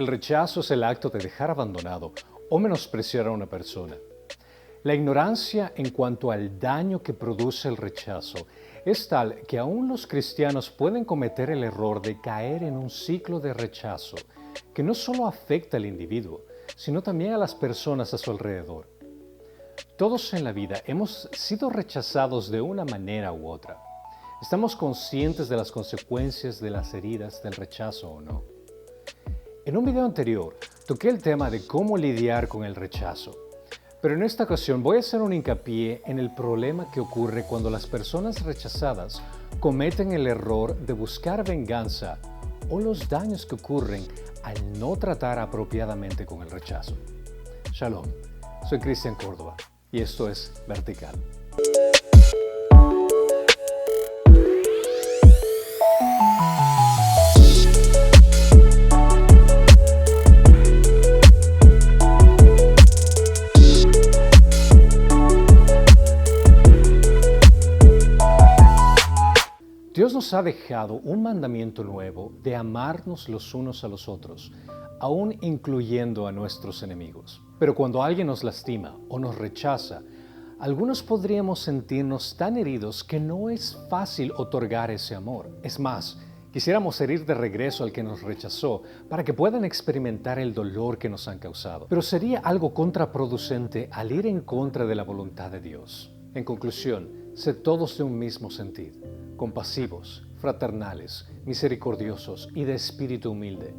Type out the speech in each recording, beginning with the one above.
El rechazo es el acto de dejar abandonado o menospreciar a una persona. La ignorancia en cuanto al daño que produce el rechazo es tal que aún los cristianos pueden cometer el error de caer en un ciclo de rechazo que no solo afecta al individuo, sino también a las personas a su alrededor. Todos en la vida hemos sido rechazados de una manera u otra. ¿Estamos conscientes de las consecuencias de las heridas del rechazo o no? En un video anterior toqué el tema de cómo lidiar con el rechazo, pero en esta ocasión voy a hacer un hincapié en el problema que ocurre cuando las personas rechazadas cometen el error de buscar venganza o los daños que ocurren al no tratar apropiadamente con el rechazo. Shalom, soy Cristian Córdoba y esto es Vertical. Dios nos ha dejado un mandamiento nuevo de amarnos los unos a los otros, aún incluyendo a nuestros enemigos. Pero cuando alguien nos lastima o nos rechaza, algunos podríamos sentirnos tan heridos que no es fácil otorgar ese amor. Es más, quisiéramos herir de regreso al que nos rechazó para que puedan experimentar el dolor que nos han causado. Pero sería algo contraproducente al ir en contra de la voluntad de Dios. En conclusión, sed todos de un mismo sentir, compasivos, fraternales, misericordiosos y de espíritu humilde,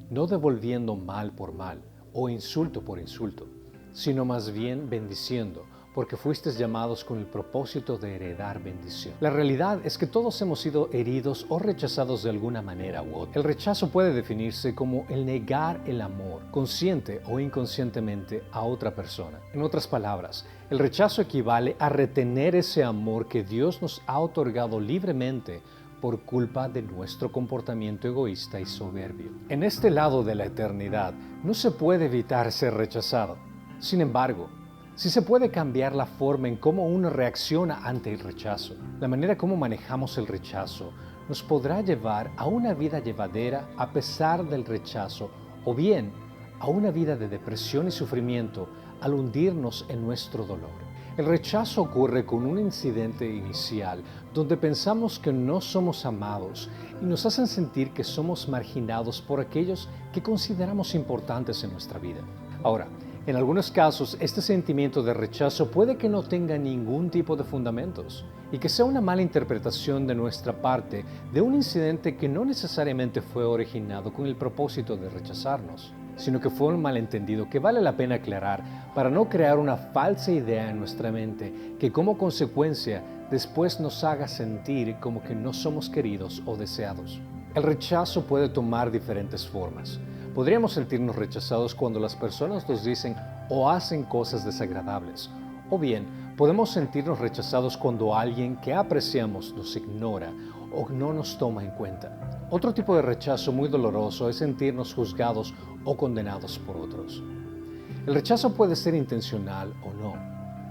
no devolviendo mal por mal o insulto por insulto, sino más bien bendiciendo, porque fuisteis llamados con el propósito de heredar bendición. La realidad es que todos hemos sido heridos o rechazados de alguna manera u otra. El rechazo puede definirse como el negar el amor, consciente o inconscientemente, a otra persona. En otras palabras, el rechazo equivale a retener ese amor que Dios nos ha otorgado libremente por culpa de nuestro comportamiento egoísta y soberbio. En este lado de la eternidad no se puede evitar ser rechazado. Sin embargo, sí se puede cambiar la forma en cómo uno reacciona ante el rechazo. La manera como manejamos el rechazo nos podrá llevar a una vida llevadera a pesar del rechazo, o bien a una vida de depresión y sufrimiento al hundirnos en nuestro dolor. El rechazo ocurre con un incidente inicial donde pensamos que no somos amados y nos hacen sentir que somos marginados por aquellos que consideramos importantes en nuestra vida. Ahora, en algunos casos, este sentimiento de rechazo puede que no tenga ningún tipo de fundamentos y que sea una mala interpretación de nuestra parte de un incidente que no necesariamente fue originado con el propósito de rechazarnos, sino que fue un malentendido que vale la pena aclarar para no crear una falsa idea en nuestra mente que como consecuencia después nos haga sentir como que no somos queridos o deseados. El rechazo puede tomar diferentes formas. Podríamos sentirnos rechazados cuando las personas nos dicen o hacen cosas desagradables. O bien, podemos sentirnos rechazados cuando alguien que apreciamos nos ignora o no nos toma en cuenta. Otro tipo de rechazo muy doloroso es sentirnos juzgados o condenados por otros. El rechazo puede ser intencional o no,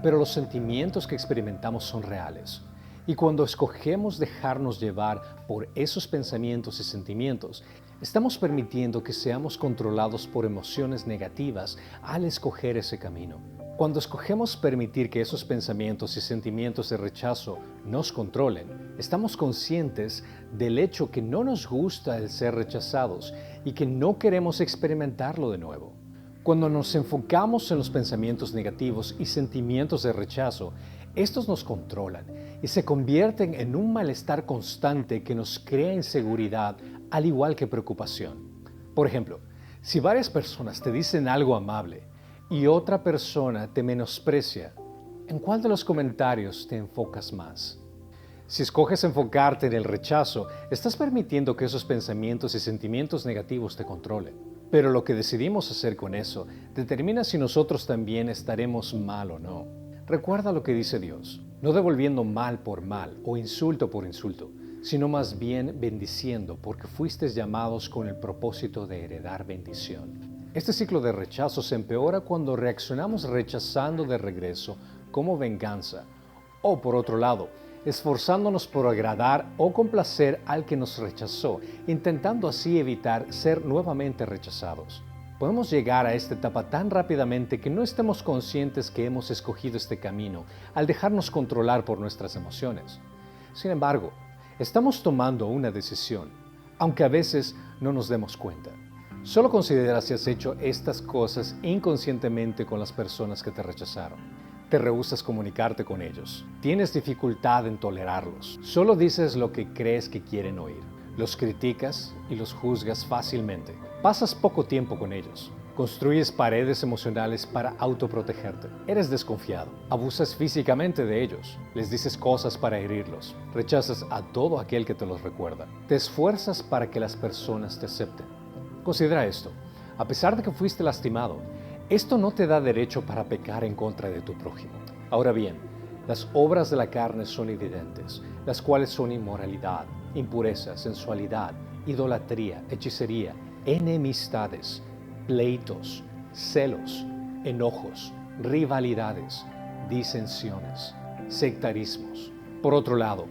pero los sentimientos que experimentamos son reales. Y cuando escogemos dejarnos llevar por esos pensamientos y sentimientos, estamos permitiendo que seamos controlados por emociones negativas al escoger ese camino. Cuando escogemos permitir que esos pensamientos y sentimientos de rechazo nos controlen, estamos conscientes del hecho que no nos gusta el ser rechazados y que no queremos experimentarlo de nuevo. Cuando nos enfocamos en los pensamientos negativos y sentimientos de rechazo, estos nos controlan y se convierten en un malestar constante que nos crea inseguridad, al igual que preocupación. Por ejemplo, si varias personas te dicen algo amable y otra persona te menosprecia, ¿en cuál de los comentarios te enfocas más? Si escoges enfocarte en el rechazo, estás permitiendo que esos pensamientos y sentimientos negativos te controlen. Pero lo que decidimos hacer con eso determina si nosotros también estaremos mal o no. Recuerda lo que dice Dios, no devolviendo mal por mal o insulto por insulto, sino más bien bendiciendo, porque fuisteis llamados con el propósito de heredar bendición. Este ciclo de rechazo se empeora cuando reaccionamos rechazando de regreso como venganza, o por otro lado, esforzándonos por agradar o complacer al que nos rechazó, intentando así evitar ser nuevamente rechazados. Podemos llegar a esta etapa tan rápidamente que no estemos conscientes que hemos escogido este camino al dejarnos controlar por nuestras emociones. Sin embargo, estamos tomando una decisión, aunque a veces no nos demos cuenta. Solo considera si has hecho estas cosas inconscientemente con las personas que te rechazaron. Te rehúsas comunicarte con ellos. Tienes dificultad en tolerarlos. Solo dices lo que crees que quieren oír. Los criticas y los juzgas fácilmente. Pasas poco tiempo con ellos. Construyes paredes emocionales para autoprotegerte. Eres desconfiado. Abusas físicamente de ellos. Les dices cosas para herirlos. Rechazas a todo aquel que te los recuerda. Te esfuerzas para que las personas te acepten. Considera esto. A pesar de que fuiste lastimado, esto no te da derecho para pecar en contra de tu prójimo. Ahora bien, las obras de la carne son evidentes, las cuales son inmoralidad, impureza, sensualidad, idolatría, hechicería, enemistades, pleitos, celos, enojos, rivalidades, disensiones, sectarismos. Por otro lado,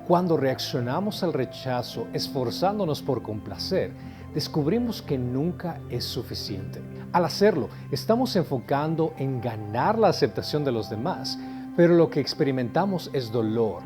cuando reaccionamos al rechazo esforzándonos por complacer, descubrimos que nunca es suficiente. Al hacerlo, estamos enfocando en ganar la aceptación de los demás, pero lo que experimentamos es dolor,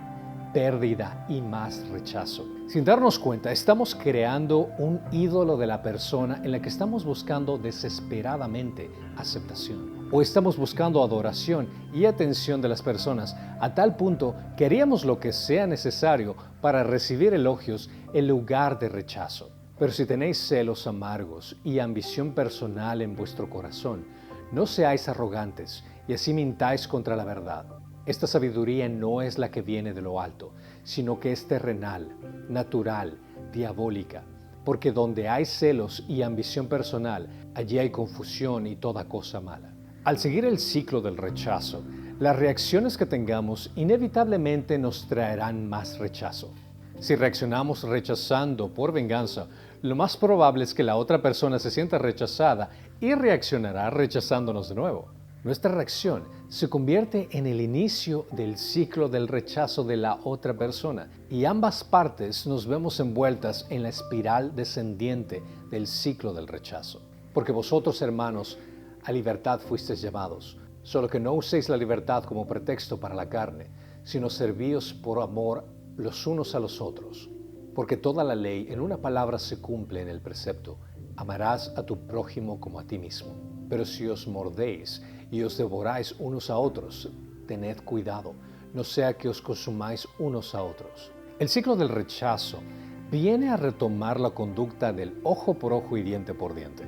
pérdida y más rechazo. Sin darnos cuenta, estamos creando un ídolo de la persona en la que estamos buscando desesperadamente aceptación. O estamos buscando adoración y atención de las personas a tal punto que haríamos lo que sea necesario para recibir elogios en lugar de rechazo. Pero si tenéis celos amargos y ambición personal en vuestro corazón, no seáis arrogantes y así mintáis contra la verdad. Esta sabiduría no es la que viene de lo alto, sino que es terrenal, natural, diabólica. Porque donde hay celos y ambición personal, allí hay confusión y toda cosa mala. Al seguir el ciclo del rechazo, las reacciones que tengamos inevitablemente nos traerán más rechazo. Si reaccionamos rechazando por venganza, lo más probable es que la otra persona se sienta rechazada y reaccionará rechazándonos de nuevo. Nuestra reacción se convierte en el inicio del ciclo del rechazo de la otra persona y ambas partes nos vemos envueltas en la espiral descendiente del ciclo del rechazo. Porque vosotros, hermanos, a libertad fuisteis llamados, solo que no uséis la libertad como pretexto para la carne, sino servíos por amor los unos a los otros. Porque toda la ley en una palabra se cumple en el precepto: amarás a tu prójimo como a ti mismo. Pero si os mordéis y os devoráis unos a otros, tened cuidado, no sea que os consumáis unos a otros. El ciclo del rechazo viene a retomar la conducta del ojo por ojo y diente por diente.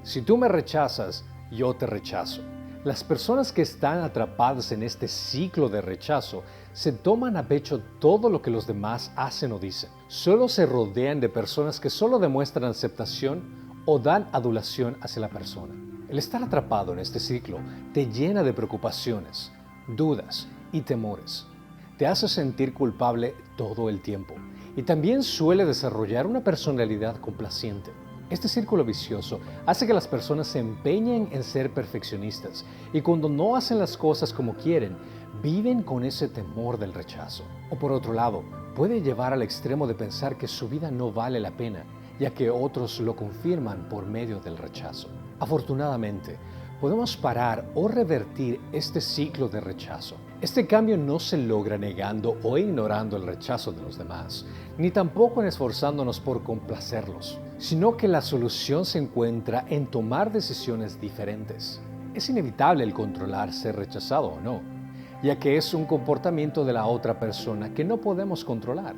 Si tú me rechazas, yo te rechazo. Las personas que están atrapadas en este ciclo de rechazo se toman a pecho todo lo que los demás hacen o dicen. Solo se rodean de personas que solo demuestran aceptación o dan adulación hacia la persona. El estar atrapado en este ciclo te llena de preocupaciones, dudas y temores. Te hace sentir culpable todo el tiempo y también suele desarrollar una personalidad complaciente. Este círculo vicioso hace que las personas se empeñen en ser perfeccionistas y cuando no hacen las cosas como quieren, viven con ese temor del rechazo. O por otro lado, puede llevar al extremo de pensar que su vida no vale la pena, ya que otros lo confirman por medio del rechazo. Afortunadamente, podemos parar o revertir este ciclo de rechazo. Este cambio no se logra negando o ignorando el rechazo de los demás, ni tampoco en esforzándonos por complacerlos, sino que la solución se encuentra en tomar decisiones diferentes. Es inevitable el controlar ser rechazado o no, ya que es un comportamiento de la otra persona que no podemos controlar.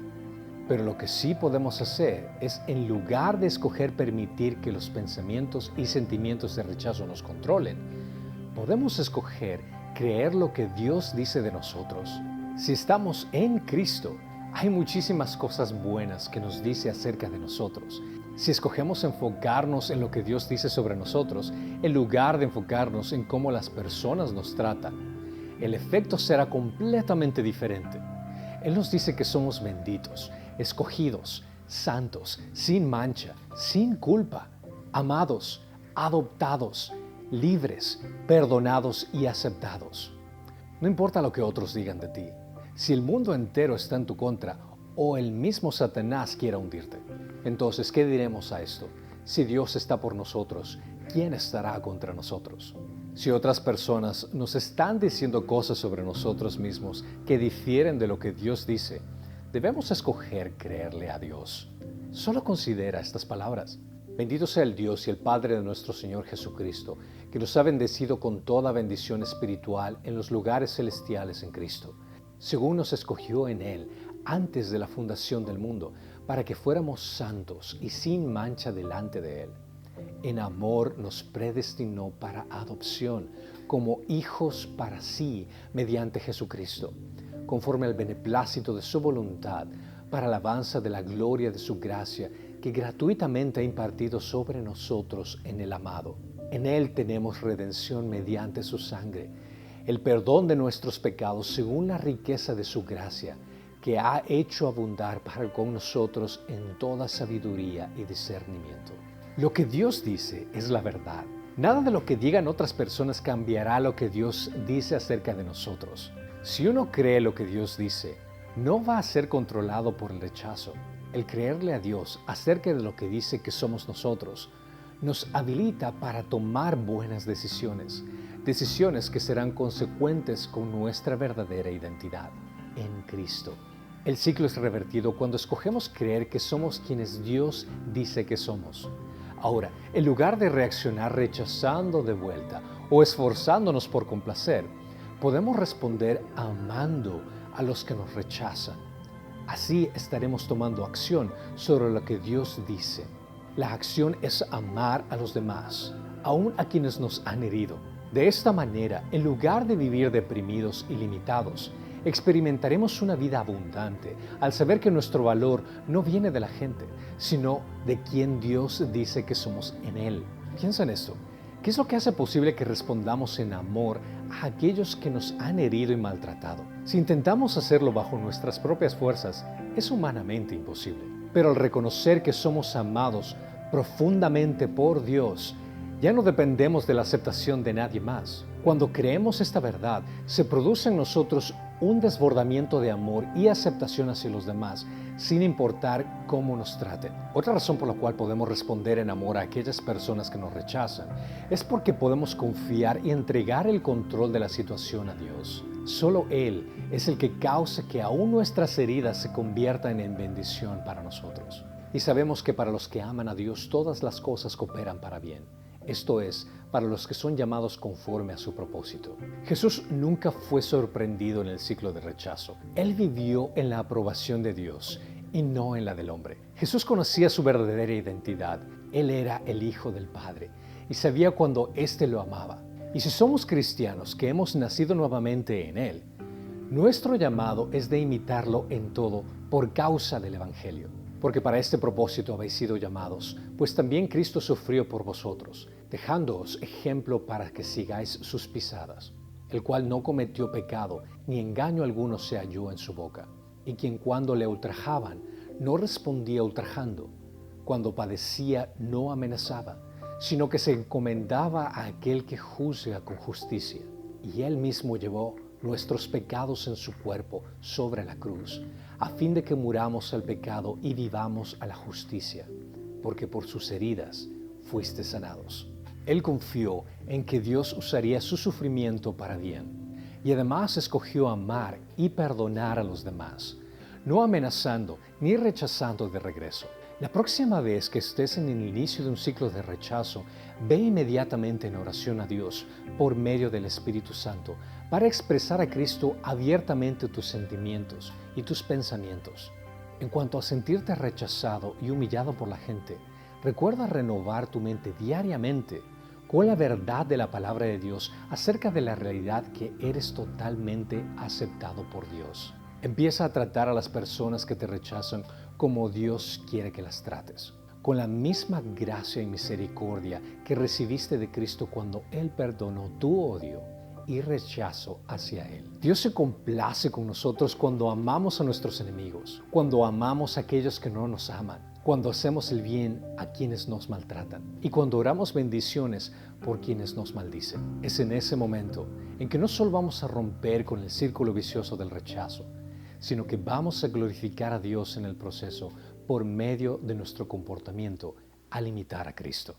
Pero lo que sí podemos hacer es, en lugar de escoger permitir que los pensamientos y sentimientos de rechazo nos controlen, podemos escoger creer lo que Dios dice de nosotros. Si estamos en Cristo, hay muchísimas cosas buenas que nos dice acerca de nosotros. Si escogemos enfocarnos en lo que Dios dice sobre nosotros, en lugar de enfocarnos en cómo las personas nos tratan, el efecto será completamente diferente. Él nos dice que somos benditos, escogidos, santos, sin mancha, sin culpa, amados, adoptados, libres, perdonados y aceptados. No importa lo que otros digan de ti. Si el mundo entero está en tu contra, o el mismo Satanás quiera hundirte, entonces, ¿qué diremos a esto? Si Dios está por nosotros, ¿quién estará contra nosotros? Si otras personas nos están diciendo cosas sobre nosotros mismos que difieren de lo que Dios dice, debemos escoger creerle a Dios. Solo considera estas palabras. Bendito sea el Dios y el Padre de nuestro Señor Jesucristo, que nos ha bendecido con toda bendición espiritual en los lugares celestiales en Cristo, según nos escogió en Él antes de la fundación del mundo, para que fuéramos santos y sin mancha delante de Él. En amor nos predestinó para adopción, como hijos para sí, mediante Jesucristo, conforme al beneplácito de su voluntad, para alabanza de la gloria de su gracia, que gratuitamente ha impartido sobre nosotros en el amado. En Él tenemos redención mediante su sangre, el perdón de nuestros pecados según la riqueza de su gracia, que ha hecho abundar para con nosotros en toda sabiduría y discernimiento. Lo que Dios dice es la verdad. Nada de lo que digan otras personas cambiará lo que Dios dice acerca de nosotros. Si uno cree lo que Dios dice, no va a ser controlado por el rechazo. El creerle a Dios acerca de lo que dice que somos nosotros nos habilita para tomar buenas decisiones, decisiones que serán consecuentes con nuestra verdadera identidad en Cristo. El ciclo es revertido cuando escogemos creer que somos quienes Dios dice que somos. Ahora, en lugar de reaccionar rechazando de vuelta o esforzándonos por complacer, podemos responder amando a los que nos rechazan. Así estaremos tomando acción sobre lo que Dios dice. La acción es amar a los demás, aun a quienes nos han herido. De esta manera, en lugar de vivir deprimidos y limitados, experimentaremos una vida abundante al saber que nuestro valor no viene de la gente, sino de quien Dios dice que somos en Él. Piensa en esto. ¿Qué es lo que hace posible que respondamos en amor a aquellos que nos han herido y maltratado? Si intentamos hacerlo bajo nuestras propias fuerzas, es humanamente imposible. Pero al reconocer que somos amados profundamente por Dios, ya no dependemos de la aceptación de nadie más. Cuando creemos esta verdad, se produce en nosotros un desbordamiento de amor y aceptación hacia los demás, sin importar cómo nos traten. Otra razón por la cual podemos responder en amor a aquellas personas que nos rechazan es porque podemos confiar y entregar el control de la situación a Dios. Solo Él es el que causa que aún nuestras heridas se conviertan en bendición para nosotros. Y sabemos que para los que aman a Dios todas las cosas cooperan para bien. Esto es, para los que son llamados conforme a su propósito. Jesús nunca fue sorprendido en el ciclo de rechazo. Él vivió en la aprobación de Dios y no en la del hombre. Jesús conocía su verdadera identidad. Él era el Hijo del Padre y sabía cuando éste lo amaba. Y si somos cristianos que hemos nacido nuevamente en Él, nuestro llamado es de imitarlo en todo por causa del Evangelio. Porque para este propósito habéis sido llamados, pues también Cristo sufrió por vosotros, dejándoos ejemplo para que sigáis sus pisadas, el cual no cometió pecado, ni engaño alguno se halló en su boca, y quien cuando le ultrajaban, no respondía ultrajando, cuando padecía no amenazaba, sino que se encomendaba a aquel que juzga con justicia, y él mismo llevó nuestros pecados en su cuerpo sobre la cruz, a fin de que muramos al pecado y vivamos a la justicia, porque por sus heridas fuiste sanados. Él confió en que Dios usaría su sufrimiento para bien, y además escogió amar y perdonar a los demás, no amenazando ni rechazando de regreso. La próxima vez que estés en el inicio de un ciclo de rechazo, ve inmediatamente en oración a Dios por medio del Espíritu Santo para expresar a Cristo abiertamente tus sentimientos y tus pensamientos. En cuanto a sentirte rechazado y humillado por la gente, recuerda renovar tu mente diariamente con la verdad de la palabra de Dios acerca de la realidad que eres totalmente aceptado por Dios. Empieza a tratar a las personas que te rechazan como Dios quiere que las trates, con la misma gracia y misericordia que recibiste de Cristo cuando Él perdonó tu odio y rechazo hacia Él. Dios se complace con nosotros cuando amamos a nuestros enemigos, cuando amamos a aquellos que no nos aman, cuando hacemos el bien a quienes nos maltratan y cuando oramos bendiciones por quienes nos maldicen. Es en ese momento en que no solo vamos a romper con el círculo vicioso del rechazo, sino que vamos a glorificar a Dios en el proceso por medio de nuestro comportamiento al imitar a Cristo.